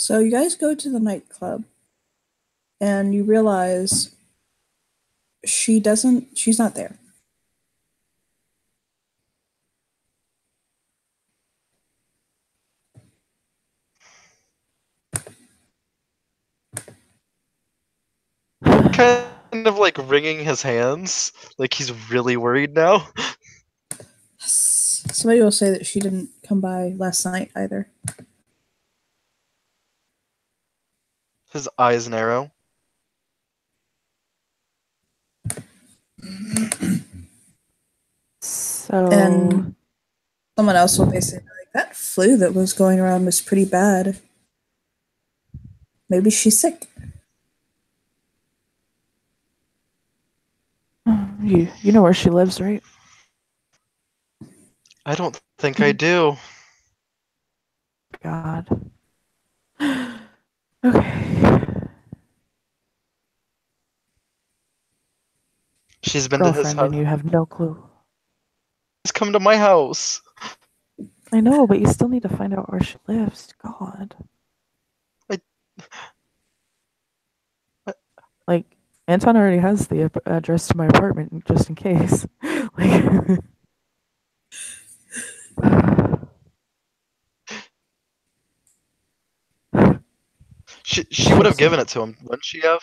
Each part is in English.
So you guys go to the nightclub, and you realize she's not there. Kind of like wringing his hands, like he's really worried now. Somebody will say that she didn't come by last night either. His eyes narrow. And someone else will basically be like, that flu that was going around was pretty bad. Maybe she's sick. You know where she lives, right? I don't think I do. God. Okay. She's been to his Girlfriend, house. and you have no clue. She's come to my house. I know, but you still need to find out where she lives. God. Like, Anton already has the address to my apartment, just in case. Like, she would have given it to him, wouldn't she have?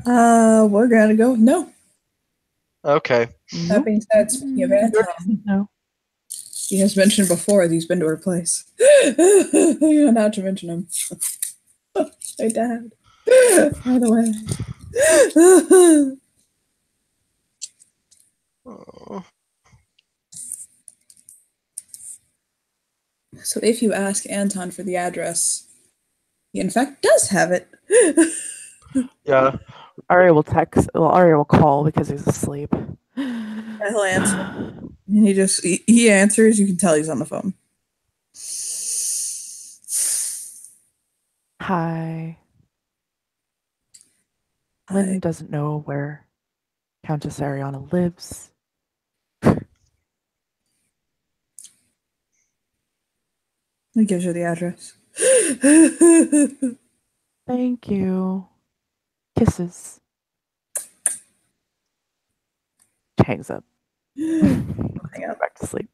We're gonna go. No. Okay. That being said, speaking of Anton, no. he has mentioned before that he's been to her place. You know, not to mention him. My dad. By the way. Oh. So if you ask Anton for the address, he in fact does have it. Yeah. Arya will text. Well, Arya will call because he's asleep. He'll answer. And he answers. You can tell he's on the phone. Hi. Lynn doesn't know where Countess Ariana lives. He gives her the address. Thank you. Kisses. Hangs up. Hang up. Back to sleep.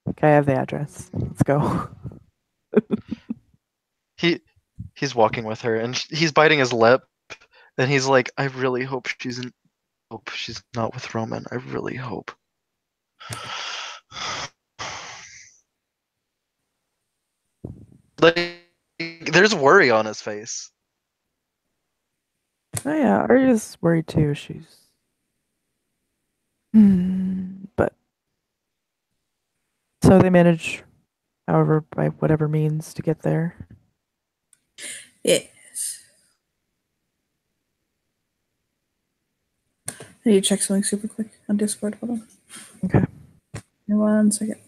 Okay, I have the address. Let's go. He's walking with her, and he's biting his lip, and he's like, "I really hope she's not with Roman. I really hope." Like, there's worry on his face. Oh yeah, Arya's worried too. She's but so they manage, however, by whatever means to get there. Yes. I need to check something super quick on Discord. Hold on. Okay. Give me 1 second.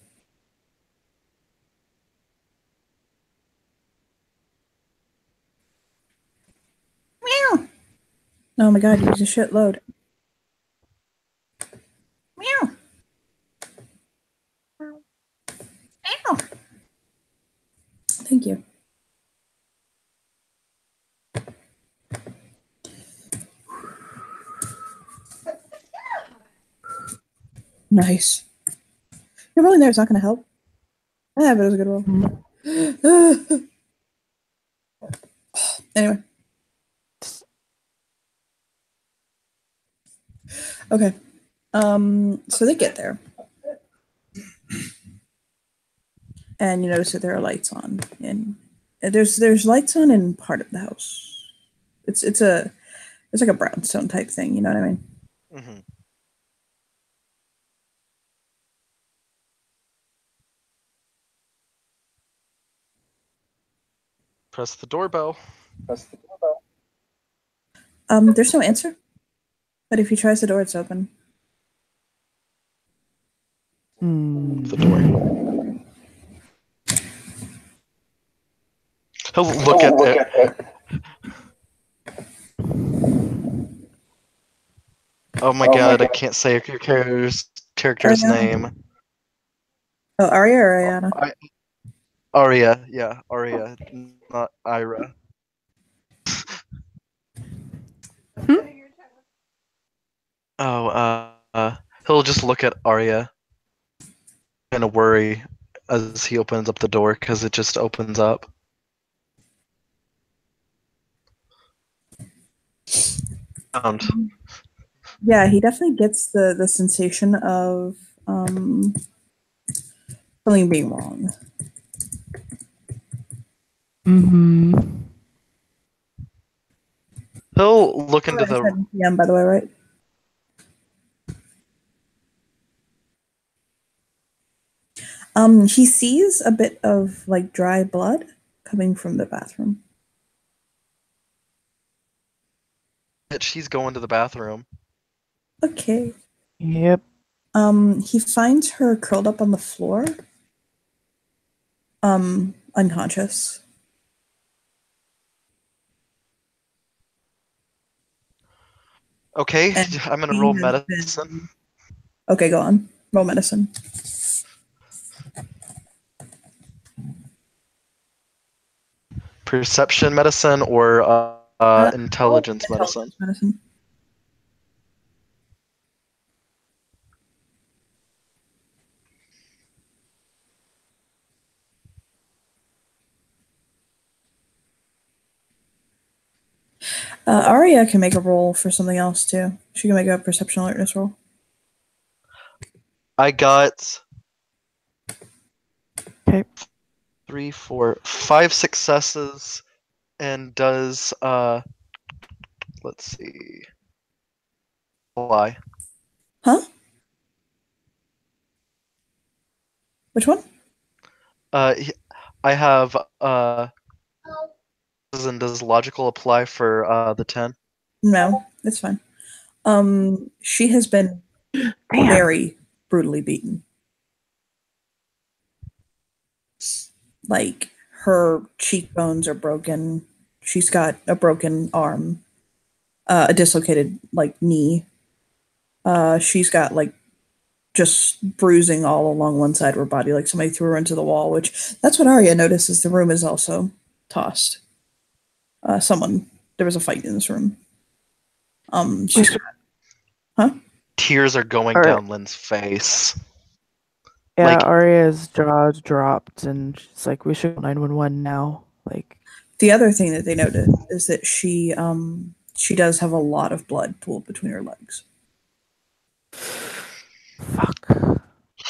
Meow. Oh my god, you used a shitload. Meow. Meow. Thank you. Nice. Your rolling there is not going to help. Yeah, but it was a good roll. Anyway. Okay. So they get there. And you notice that there are lights on. And there's lights on in part of the house. It's like a brownstone type thing, you know what I mean? Mm-hmm. Press the doorbell. There's no answer. But if he tries the door, it's open. The door. He'll look at it. Oh my god, I can't say your character's name. Oh, Arya or Ariana? Arya, yeah, Arya. not Ira. Oh, he'll just look at Arya and a worry as he opens up the door because it just opens up. Yeah, he definitely gets the sensation of something being wrong. Mm-hmm. He'll look into the 7 p.m. by the way, right? He sees a bit of like dry blood coming from the bathroom. she's going to the bathroom. Okay. Yep. He finds her curled up on the floor. Unconscious. Okay, And I'm gonna he roll has medicine. Okay, go on. Roll medicine. Perception medicine or intelligence medicine. medicine. Arya can make a roll for something else too. She can make a perception alertness roll. I got Okay. 3, 4, 5 successes, and does let's see, lie. Huh? Which one? I have and does logical apply for the 10? No, it's fine. She has been very brutally beaten. Like her cheekbones are broken. She's got a broken arm, a dislocated like knee. She's got like just bruising all along one side of her body, like somebody threw her into the wall. Which that's what Arya notices. The room is also tossed. There was a fight in this room. She's huh? Tears are going down Lynn's face. Yeah, Like, Arya's jaw dropped, and she's like, "We should call 911 now." Like, the other thing that they noted is that she does have a lot of blood pooled between her legs. fuck.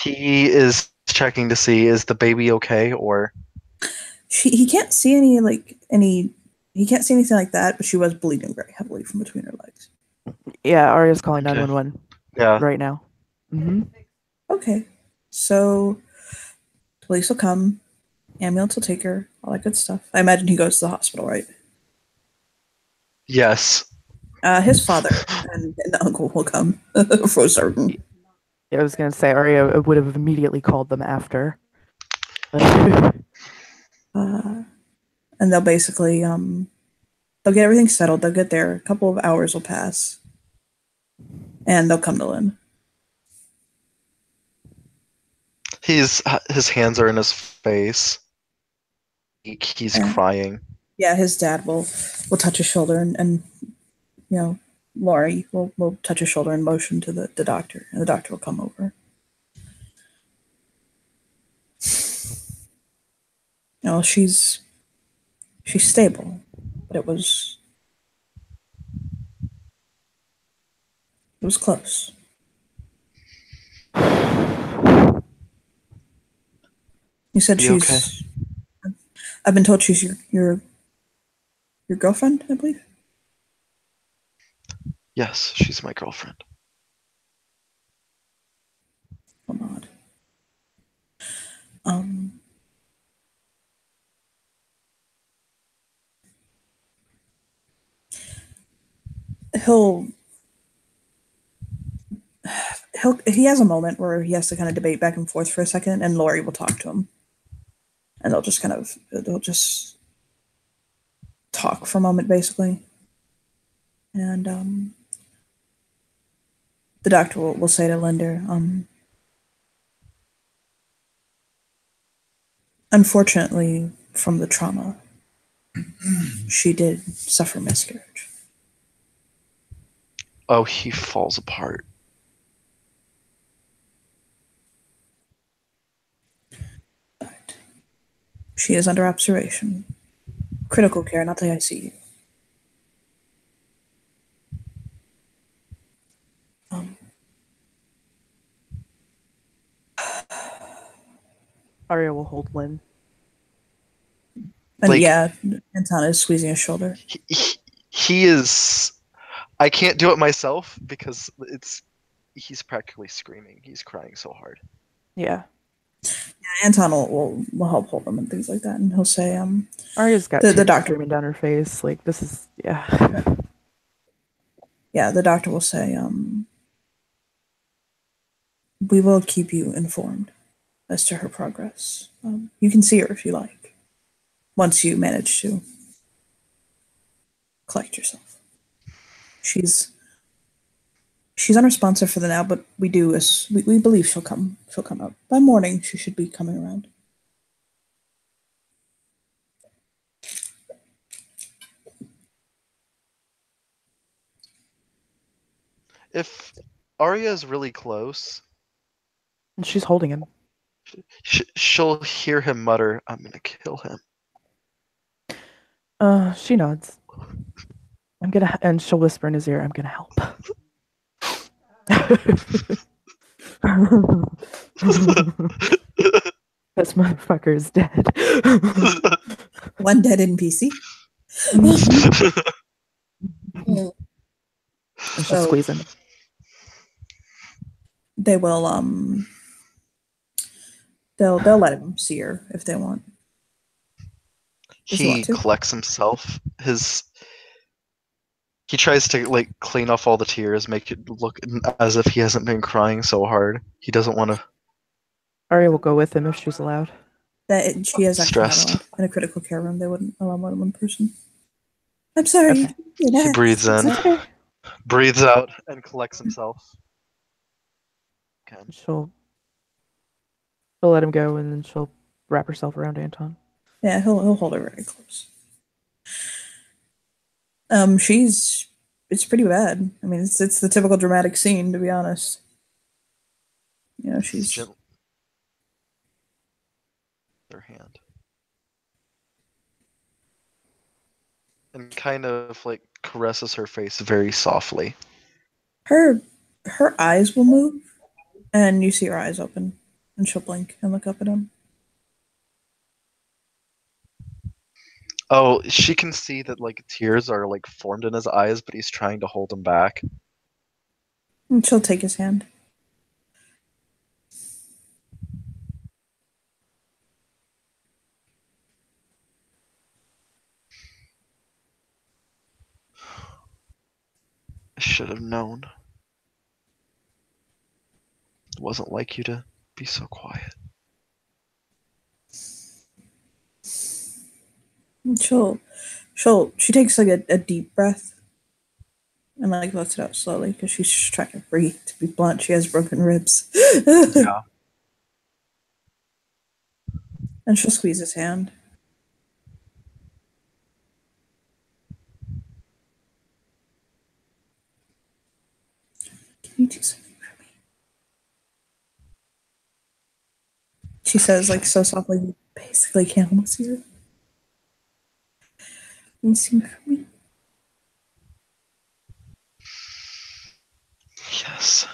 he is checking to see, is the baby okay, or He can't see he can't see anything like that, but she was bleeding very heavily from between her legs. Yeah, Arya's calling Okay. 911 yeah. right now. Mm-hmm. Okay, so police will come, ambulance will take her, all that good stuff. I imagine he goes to the hospital, right? Yes. His father and uncle will come for certain. I was gonna say Arya would have immediately called them after. And they'll basically they'll get everything settled. They'll get there. A couple of hours will pass, and they'll come to Lynn. His hands are in his face. He's crying. Yeah, his dad will touch his shoulder and you know, Laurie will touch his shoulder and motion to the doctor, and the doctor will come over. You know, she's stable, but it was close. You said she's okay? I've been told she's your girlfriend, I believe. Yes, she's my girlfriend. Hold on. He has a moment where he has to kind of debate back and forth for a second, and Laurie will talk to him, and they'll just talk for a moment, basically, and the doctor will say to Linder, unfortunately, from the trauma, She did suffer miscarriage. Oh, he falls apart. But she is under observation. Critical care, not the ICU. Arya will hold Lynn. And Like- yeah, Anton is squeezing his shoulder. He is. I can't do it myself because he's practically screaming. He's crying so hard. Yeah. Anton will help hold him and things like that, and he'll say, Arya's got The tears doctor- streaming down her face. Like, this is, yeah. yeah, the doctor will say, we will keep you informed as to her progress. You can see her if you like, once you manage to collect yourself. She's unresponsive for the now, but we believe she'll come up by morning. She should be coming around. If Arya is really close, And she's holding him. she'll hear him mutter, "I'm gonna kill him." She nods. And she'll whisper in his ear, I'm gonna help. This motherfucker is dead. One dead NPC. And she'll So- squeeze him. They will they'll let him see her if they want. Does he He want to? collects himself. He tries to like clean off all the tears, make it look as if he hasn't been crying so hard. He doesn't want to. Arya will go with him if she's allowed. She is actually not Stressed. allowed. In a critical care room, they wouldn't allow more than one person. I'm sorry. Okay. you didn't do He that. breathes in, Okay. breathes out, and collects himself. Okay. She'll let him go, and then she'll wrap herself around Anton. Yeah, he'll hold her very close. It's pretty bad. I mean, it's the typical dramatic scene, to be honest. You know, she's Gentle. Their hand. And kind of like caresses her face very softly. her eyes will move, and you see her eyes open, and she'll blink and look up at him. Oh, she can see that like tears are like formed in his eyes, but he's trying to hold them back. And she'll take his hand. I should have known. It wasn't like you to be so quiet. And she takes like a deep breath and like lets it out slowly because she's just trying to breathe. To be blunt, she has broken ribs. Yeah. And she'll squeeze his hand. Can you do something for me? She says, like so softly, you basically can almost hear it. Can you sing for me? Yes.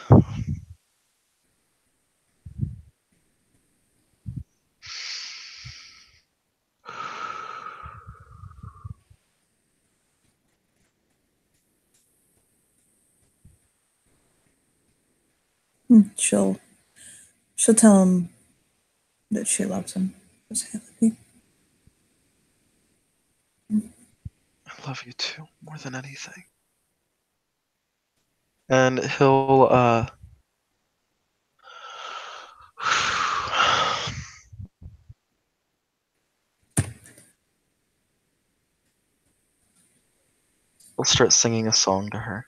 She'll tell him that she loves him. Just have it. I love you too, more than anything. And he'll he'll start singing a song to her.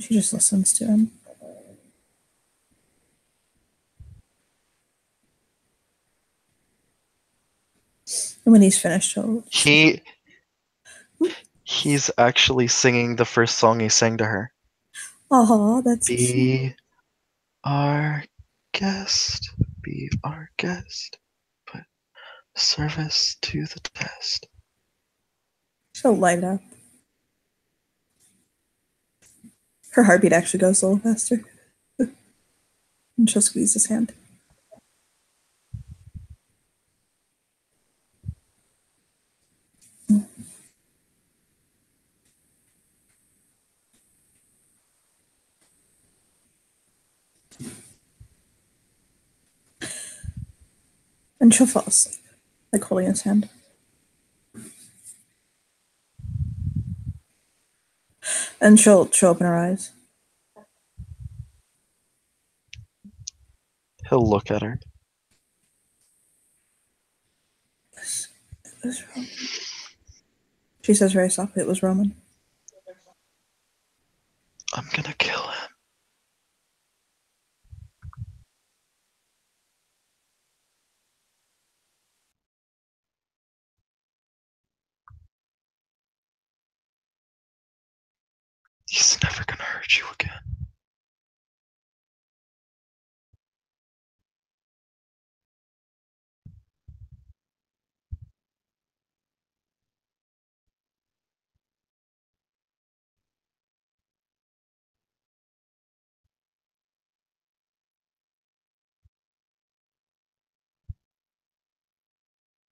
She just listens to him. And when he's finished, he's actually singing the first song he sang to her. Aw, that's Be our guest, be our guest, put service to the test. She'll light up. Her heartbeat actually goes a little faster. And she'll squeeze his hand. And she'll fall asleep, like holding his hand. And she'll open her eyes. He'll look at her. It was Roman. She says very softly, it was Roman. I'm gonna kill him. He's never gonna hurt you again.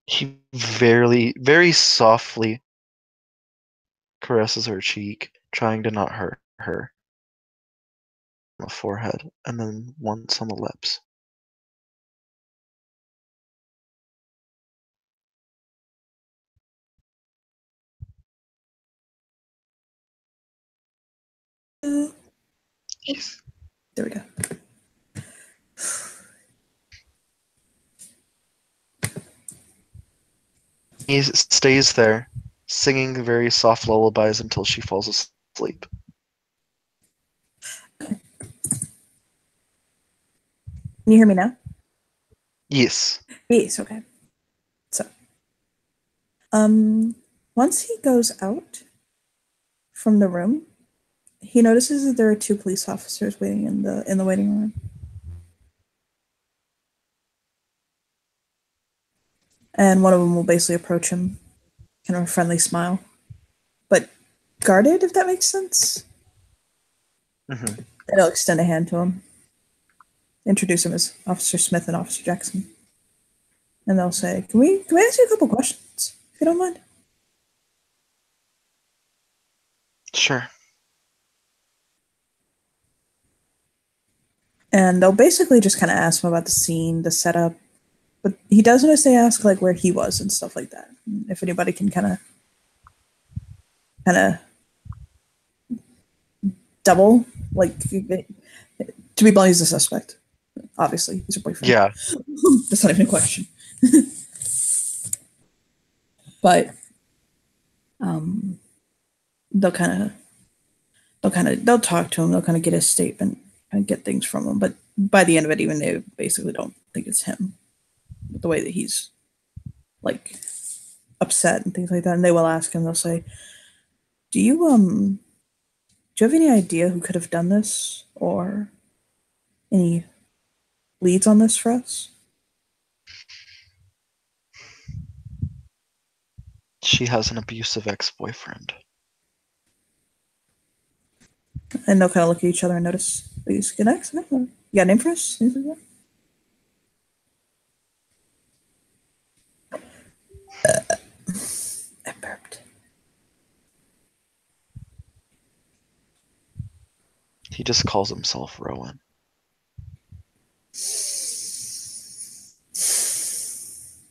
He very softly caresses her cheek, trying to not hurt her. On the forehead, and then once on the lips. There we go. He stays there, singing very soft lullabies until she falls asleep. Can you hear me now? Yes. Yes, okay. So, once he goes out from the room, he notices that there are 2 police officers waiting in the waiting room. And one of them will basically approach him, kind of a friendly smile, but guarded, if that makes sense. Mm-hmm. And he'll extend a hand to him, introduce him as Officer Smith and Officer Jackson, and they'll say, "Can we ask you a couple questions, if you don't mind?" Sure. And they'll basically just kind of ask him about the scene, the setup. But he does notice they ask like where he was and stuff like that. If anybody can kind of double, like, to be blunt, he's a suspect. Obviously, he's her boyfriend. Yeah. That's not even a question. But they'll talk to him. They'll kind of get his statement and get things from him. But by the end of it, even they basically don't think it's him. The way that he's like upset and things like that, and they will ask him. They'll say, "Do you have any idea who could have done this, or any leads on this for us?" She has an abusive ex-boyfriend. And they'll kind of look at each other and notice these connects. You got a name for us? Things like that. I burped. He just calls himself Rowan.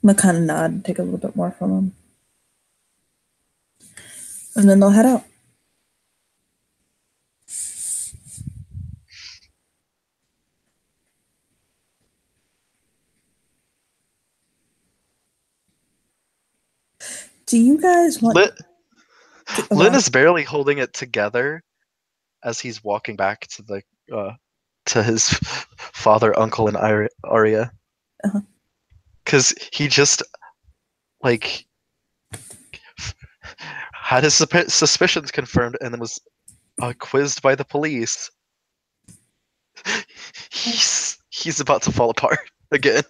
They'll kind of nod and take a little bit more from him. And then they'll head out. Do you guys want... Lynn is barely holding it together as he's walking back to the to his father, uncle, and Arya, because he just like had his suspicions confirmed and then was quizzed by the police. He's about to fall apart again.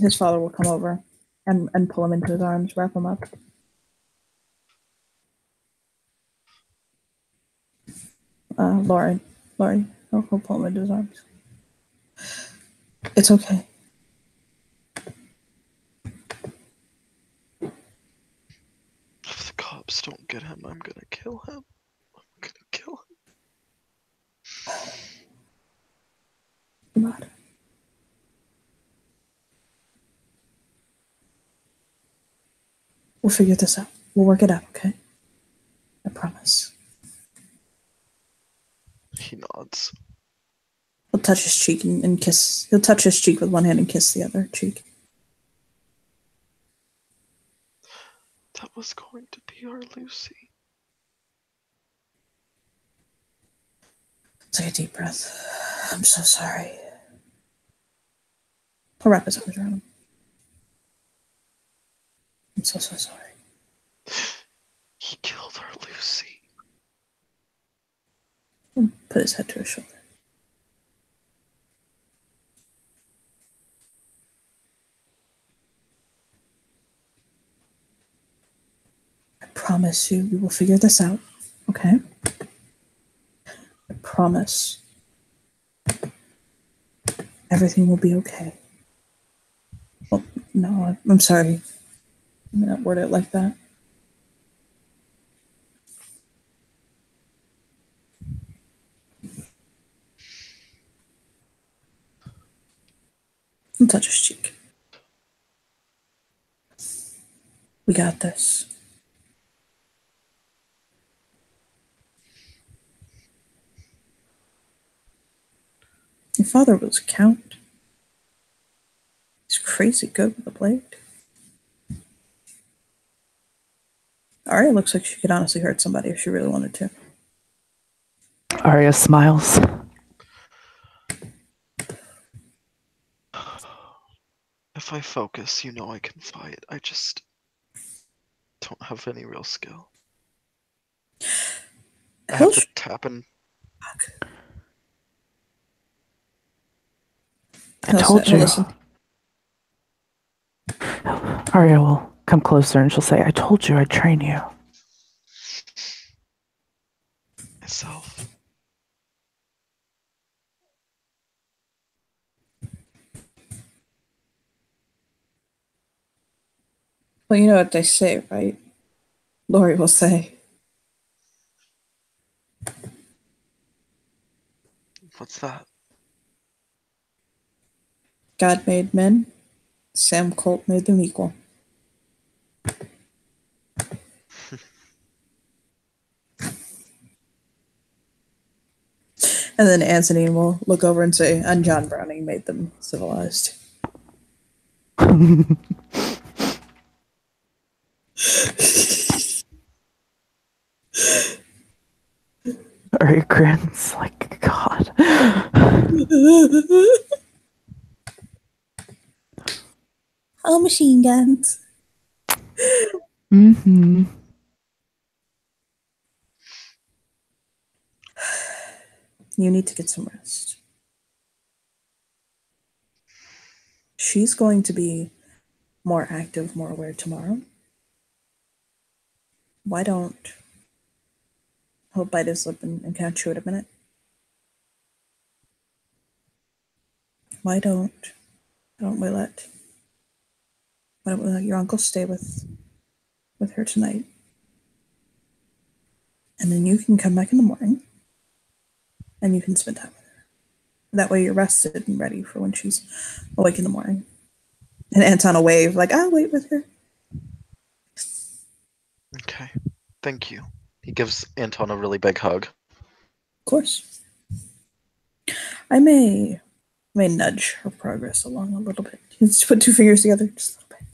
His father will come over and pull him into his arms, wrap him up. Laurie, he'll pull him into his arms. It's okay. If the cops don't get him, I'm gonna kill him. I'm gonna kill him. God. We'll figure this out. We'll work it out, okay? I promise. He nods. He'll touch his cheek and kiss. He'll touch his cheek with one hand and kiss the other cheek. That was going to be our Lucy. Take a deep breath. I'm so sorry. He'll wrap his arms around him. I'm so sorry. He killed our Lucy. And put his head to his shoulder. I promise you we will figure this out, okay? I promise. Everything will be okay. Well, no, I'm sorry. I may not word it like that. And touch his cheek. We got this. Your father was a count. He's crazy good with a blade. Arya looks like she could honestly hurt somebody if she really wanted to. Arya smiles. If I focus, you know I can fight. I just don't have any real skill. I have to tap and... I told you. Arya will come closer and she'll say, I told you I'd train you. Myself. Well, you know what they say, right? Laurie will say. What's that? God made men. Sam Colt made them equal. And then Anthony will look over and say, and John Browning made them civilized. Arya grins like, God. All machine guns. Mm-hmm. You need to get some rest. She's going to be more active, more aware tomorrow. Why don't... He'll bite his lip and kind of chew it a minute. Why don't we let your uncle stay with her tonight? And then you can come back in the morning and you can spend time with her. That way you're rested and ready for when she's awake in the morning. And Anton will wave like, I'll wait with her. Okay. Thank you. He gives Anton a really big hug. Of course. I may nudge her progress along a little bit. Just put two fingers together, just a little bit.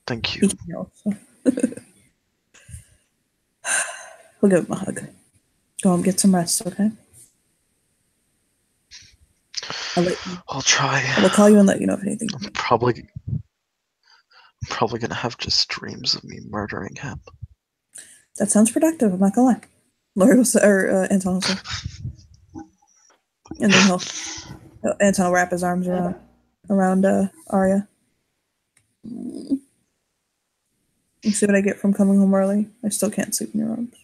Thank He you. can heal. So. We'll give him a hug. Go home, get some rest, okay? I'll try. I will call you and let you know if anything. I'm probably gonna have just dreams of me murdering him. That sounds productive. I'm not gonna lie. Lori will say, or Anton will say, and then Anton will wrap his arms around Arya. You see what I get from coming home early? I still can't sleep in your arms.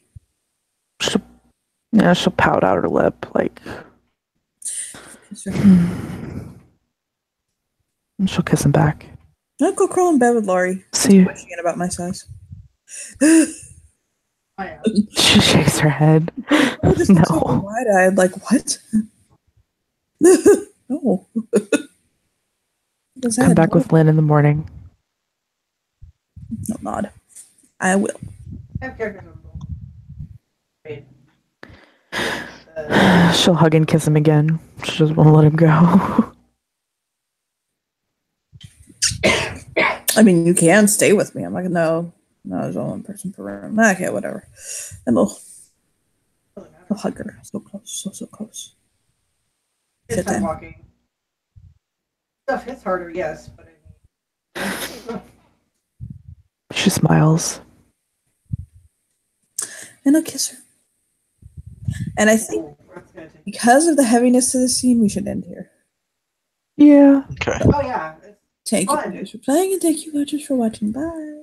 She'll pout out her lip, like. And she'll kiss him back. I'll go crawl in bed with Lori. See you. Questioning about my size. She shakes her head. No. Wide-eyed, like what? No. Come back with Lynn in the morning. No, nod. I will. She'll hug and kiss him again. She just won't let him go. I mean, you can stay with me. I'm like, no, there's only one person per room. Okay, whatever. And he'll hug her. So close, so close. It's time walking. Stuff hits harder, yes, but I mean. She smiles. And I'll kiss her. And I think because of the heaviness of the scene, we should end here. Yeah. Okay. Oh yeah. Thank you for playing, and thank you watchers for watching. Bye.